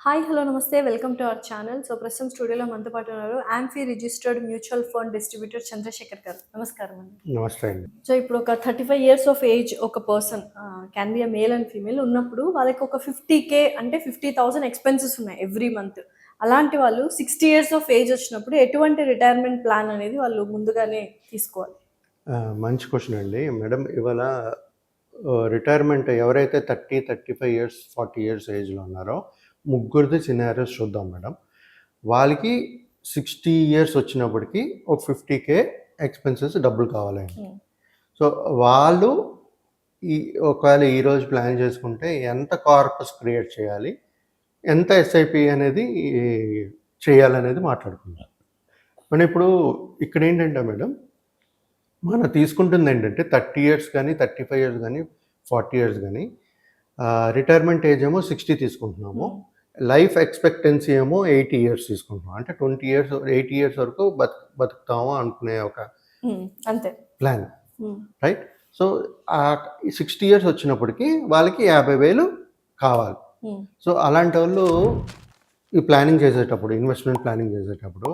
Hi hello నమస్తే welcome to our channel. So ప్రస్తుతం స్టూడియోలో మనతో పాటు ఉన్నారు AMFI registered mutual fund distributor Chandrashekar గారు. నమస్కారం అండి. నమస్తే అండి. సో ఇప్పుడు ఒక 35 ఇయర్స్ ఆఫ్ ఏజ్ ఒక person can be a male and female ఉన్నప్పుడు వాళ్ళకి ఒక 50K అంటే 50,000 ఎక్స్పెన్సెస్ ఉన్నాయి ఎవ్రీ మంత్. అలాంటి వాళ్ళు 60 ఇయర్స్ ఆఫ్ ఏజ్ వచ్చినప్పుడు ఎటువంటి రిటైర్మెంట్ ప్లాన్ అనేది వాళ్ళు ముందుగానే తీసుకోవాలి? మంచి క్వశ్చన్ అండి. మేడం ఇవాళ రిటైర్మెంట్ ఎవరైతే 30, 35 ఇయర్స్, 40 ఇయర్స్ ఏజ్‌లో ఉన్నారో ముగ్గురిది సినారియోస్ చూద్దాం మేడం. వాళ్ళకి 60 ఇయర్స్ వచ్చినప్పటికి ఒక 50K ఎక్స్‌పెన్సెస్ డబ్బులు కావాలండి. సో వాళ్ళు ఒకవేళ ఈరోజు ప్లాన్ చేసుకుంటే ఎంత కార్పస్ క్రియేట్ చేయాలి, ఎంత ఎస్ఐపి అనేది చేయాలనేది మాట్లాడుకుందాం. మనం ఇప్పుడు ఇక్కడ ఏంటంటే మేడం, మనం తీసుకుంటుంది ఏంటంటే 30 ఇయర్స్ కానీ, 35 ఇయర్స్ కానీ, 40 ఇయర్స్ కానీ రిటైర్మెంట్ ఏజ్ ఏమో 60 తీసుకుంటున్నాము. లైఫ్ ఎక్స్పెక్టెన్సీ ఏమో 80 ఇయర్స్ తీసుకుంటున్నాం. అంటే 20 ఇయర్స్ 80 ఇయర్స్ వరకు బతుకుతాము అనుకునే ఒక అంతే ప్లాన్, రైట్? సో 60 ఇయర్స్ వచ్చినప్పటికీ వాళ్ళకి 50,000 కావాలి. సో అలాంటి వాళ్ళు ఈ ప్లానింగ్ చేసేటప్పుడు, ఇన్వెస్ట్మెంట్ ప్లానింగ్ చేసేటప్పుడు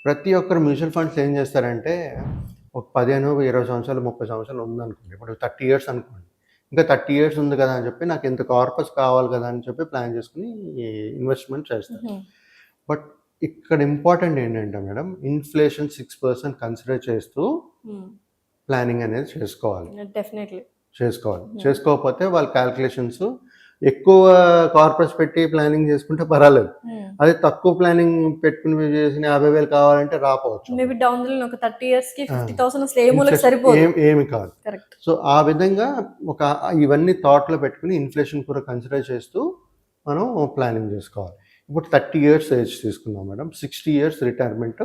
ప్రతి ఒక్కరు మ్యూచువల్ ఫండ్స్ ఏం చేస్తారంటే ఒక 15, 20 సంవత్సరాలు, 30 సంవత్సరాలు ఉందనుకోండి, ఇప్పుడు 30 ఇయర్స్ అనుకోండి, ఇంకా 30 ఇయర్స్ ఉంది కదా అని చెప్పి నాకు ఇంత కార్పస్ కావాలి కదా అని చెప్పి ప్లాన్ చేసుకుని ఇన్వెస్ట్మెంట్ చేస్తారు. బట్ ఇక్కడ ఇంపార్టెంట్ ఏంటంటే మేడం, ఇన్ఫ్లేషన్ 6% కన్సిడర్ చేస్తూ ప్లానింగ్ అనేది చేసుకోవాలి. డెఫినెట్లీ చేసుకోకపోతే వాళ్ళ క్యాల్కులేషన్స్ ఎక్కువ కార్పస్ పెట్టి ప్లానింగ్ చేసుకుంటే పర్వాలేదు. అదే తక్కువ ప్లానింగ్ పెట్టుకుని చేసిన 50,000 కావాలంటే రాపోవచ్చు. మేబీ డౌన్ ది లైన్ ఒక 30 ఇయర్స్ కి 50,000 అసలు ఏ మూలకి సరిపోదు. ఏమి కాదు. కరెక్ట్. సో ఆ విధంగా ఇవన్నీ థాట్లో పెట్టుకుని ఇన్ఫ్లేషన్ కూడా కన్సిడర్ చేస్తూ మనం ప్లానింగ్ చేసుకోవాలి. ఇప్పుడు 30 ఇయర్స్ ఏజ్ తీసుకున్నాం madam, 60 years retirement,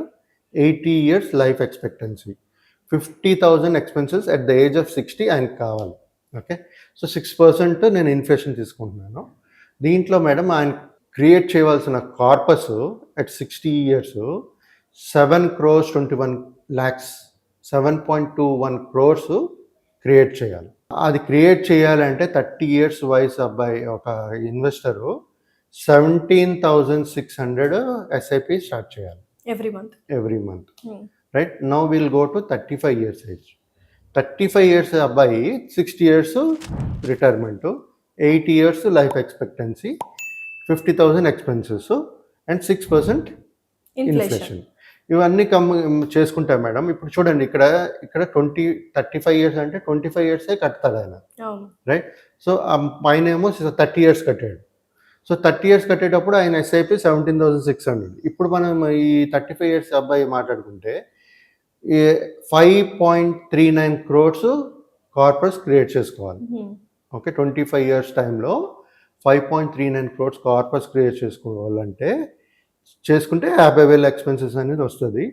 80 years life expectancy, 50,000 expenses at the age of 60 ఆయనకి కావాలి. ఓకే, సో 6% నేను ఇన్ఫ్లేషన్ తీసుకుంటున్నాను. దీంట్లో మేడం ఆయన క్రియేట్ చేయవలసిన corpus at 60 years 7,21,00,000, 7.21 crores create చేయాలి. అది క్రియేట్ చేయాలంటే 30 ఇయర్స్ వయసు అబ్బాయి ఒక ఇన్వెస్టరు 17,600 ఎస్ఐపి స్టార్ట్ చేయాలి every month. Right, now will go to 35 years age. 35 years అబ్బాయి 60 years retirement, 80 years life expectancy, 50,000 expenses and 6% inflation. ఇవన్నీ చేసుకుంటాం మేడం. ఇప్పుడు చూడండి, ఇక్కడ 35 ఇయర్స్ అంటే 25 ఇయర్సే కడతాడు ఆయన, రైట్? సో పైన ఏమో 30 ఇయర్స్ కట్టాడు. సో 30 ఇయర్స్ కట్టేటప్పుడు ఆయన ఎస్ఐపి 17,600. ఇప్పుడు మనం ఈ 35 ఇయర్స్ అబ్బాయి మాట్లాడుకుంటే 5.39 crores కార్పస్ క్రియేట్ చేసుకోవాలి. ఓకే, 25 ఇయర్స్ టైంలో 5.39 crores కార్పస్ క్రియేట్ చేసుకోవాలంటే చేసుకుంటే 50,000 ఎక్స్పెన్సెస్ అనేది వస్తుంది.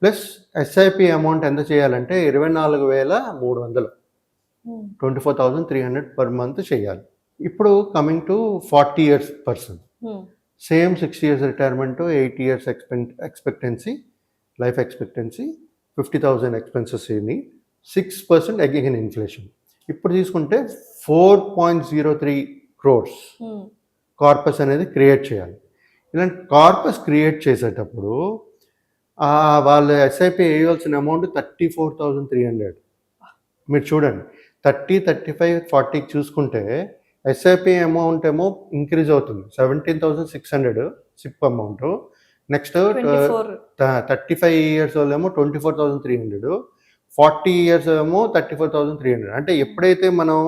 ప్లస్ ఎస్ఐపి అమౌంట్ ఎంత చేయాలంటే 24,300, 24,300 పర్ మంత్ చేయాలి. ఇప్పుడు coming to 40 years person, same 60 years retirement, 80 years expectancy, life expectancy, 50,000 expenses ఇది, 6% అగైన్ ఇన్ఫ్లేషన్. ఇప్పుడు తీసుకుంటే 4.03 crores కార్పస్ అనేది క్రియేట్ చేయాలి. ఇలాంటి కార్పస్ క్రియేట్ చేసేటప్పుడు వాళ్ళు ఎస్ఐపి వేయవలసిన అమౌంట్ 34,300. మీరు చూడండి, 30, 35, 40 చూసుకుంటే ఎస్ఐపి అమౌంట్ ఏమో ఇంక్రీజ్ అవుతుంది, 17,600 సిప్ అమౌంట్. నెక్స్ట్ 35 ఇయర్స్ వాళ్ళేమో 24,300, 40 ఇయర్స్ ఏమో 34,300. అంటే ఎప్పుడైతే మనం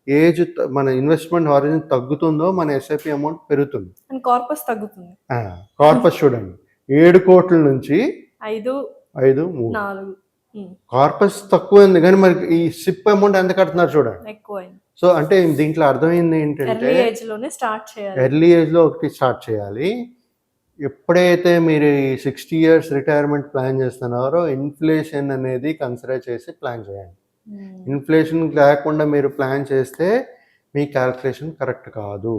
ఏజ్ మన ఇన్వెస్ట్మెంట్ హారిజన్ తగ్గుతుందో మన ఎస్ఐపి అమౌంట్ పెరుగుతుంది, కార్పస్ తగ్గుతుంది. కార్పస్ చూడండి, 7 కోట్ల నుంచి 5.3 కార్పస్ తక్కువైంది, కానీ మరి ఈ సిప్ అమౌంట్ ఎంత కడుతున్నారు చూడండి, ఎక్కువైంది. సో అంటే దీంట్లో అర్థమైంది ఏంటంటే ఎర్లీ ఏజ్లో ఒకటి స్టార్ట్ చేయాలి. ఎప్పుడైతే మీరు ఈ 60 ఇయర్స్ రిటైర్మెంట్ ప్లాన్ చేస్తున్నారో ఇన్ఫ్లేషన్ అనేది కన్సిడర్ చేసి ప్లాన్ చేయండి. ఇన్ఫ్లేషన్ లేకుండా మీరు ప్లాన్ చేస్తే మీ క్యాల్కులేషన్ కరెక్ట్ కాదు.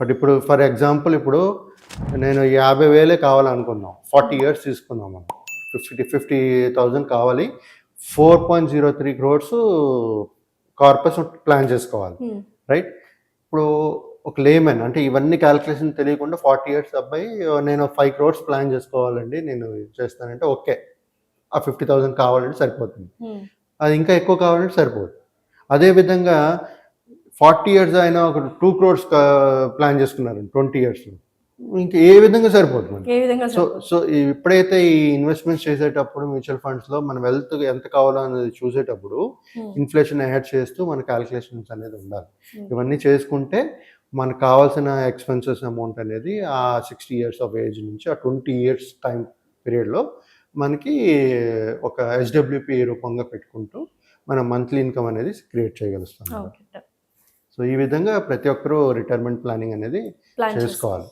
బట్ ఇప్పుడు ఫర్ ఎగ్జాంపుల్, ఇప్పుడు నేను 50,000 కావాలనుకున్నాం, 40 ఇయర్స్ తీసుకుందాం మనం, 50,000 కావాలి, 4.03 crores కార్పస్ ప్లాన్ చేసుకోవాలి, రైట్? ఇప్పుడు ఒక లేమెన్ అంటే ఇవన్నీ క్యాలిక్యులేషన్ తెలియకుండా 40 ఇయర్స్ అబ్బాయి నేను 5 crores ప్లాన్ చేసుకోవాలండి నేను చేస్తానంటే ఓకే, ఆ 50,000 కావాలంటే సరిపోతుంది. అది ఇంకా ఎక్కువ కావాలంటే సరిపోదు. అదేవిధంగా 40 ఇయర్స్ ఆయన ఒక 2 crores ప్లాన్ చేసుకున్నారండి 20 ఇయర్స్లో, ఇంకా ఏ విధంగా సరిపోదు మనకి. ఏ విధంగా సో సో ఎప్పుడైతే ఈ ఇన్వెస్ట్మెంట్స్ చేసేటప్పుడు మ్యూచువల్ ఫండ్స్లో మన వెల్త్ ఎంత కావాలో అనేది చూసేటప్పుడు ఇన్ఫ్లేషన్ యాడ్ చేస్తూ మన క్యాలిక్యులేషన్స్ అనేది ఉండాలి. ఇవన్నీ చేసుకుంటే మనకు కావాల్సిన ఎక్స్పెన్సెస్ అమౌంట్ అనేది ఆ 60 ఇయర్స్ ఆఫ్ ఏజ్ నుంచి ఆ 20 ఇయర్స్ టైం పీరియడ్లో మనకి ఒక ఎస్డబ్ల్యూపీ రూపంగా పెట్టుకుంటూ మన మంత్లీ ఇన్కమ్ అనేది క్రియేట్ చేయగలుగుతాం. ఓకే సో ఈ విధంగా ప్రతి ఒక్కరూ రిటైర్మెంట్ ప్లానింగ్ అనేది ప్లాన్ చేసుకోవాలి.